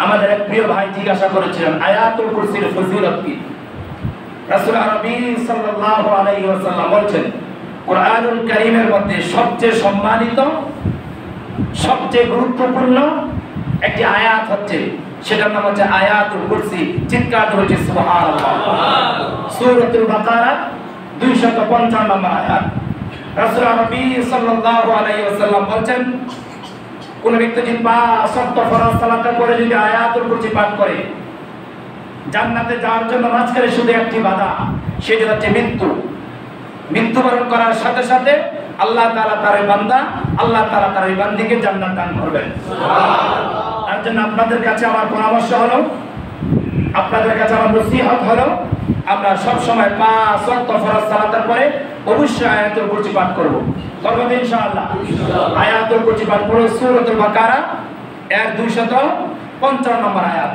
আমাদের এক প্রিয় ভাই জিজ্ঞাসা করেছিলেন আয়াতুল কুরসির ফজিলত কি। রাসূল আরবি সাল্লাল্লাহু আলাইহি ওয়াসাল্লাম বলেছেন কুরআনুল কারীমের মধ্যে সবচেয়ে সম্মানিত সবচেয়ে গুরুত্বপূর্ণ একটি আয়াত হচ্ছে, সেটার নাম হচ্ছে আয়াতুল কুরসি। চিৎকার করে সুবহানাল্লাহ। সূরাতুল বাকারা 255 নম্বর আয়াত। রাসূল আরবি সাল্লাল্লাহু আলাইহি ওয়াসাল্লাম বলেন কোন ব্যক্তি যদি 5 ওয়াক্ত ফরজ সালাত করে যদি আয়াতুল কুরসি পাঠ করে, জান্নাতে যাওয়ার জন্য মাঝখানে শুধু একটি বাধা, সেটা হচ্ছে মৃত্যু। মৃত্যুবরণ করার সাথে সাথে আল্লাহ তাআলা তার বান্দা, আল্লাহ তাআলা তার বান্দিকে জান্নাত দান করবেন। সুবহানাল্লাহ। তার জন্য আপনাদের কাছে আমার পরামর্শ হলো, আপনাদের কাছে আমার নসিহত হলো, আমরা সব সময় 5 ওয়াক্ত ফরজ সালাতের পরে অবশ্যই আয়াতুল কুরসি পাঠ করব। করব তো ইনশাআল্লাহ। আয়াতুল কুরসি পাঠ করব। সূরাতুল বাকারা 255 নম্বর আয়াত।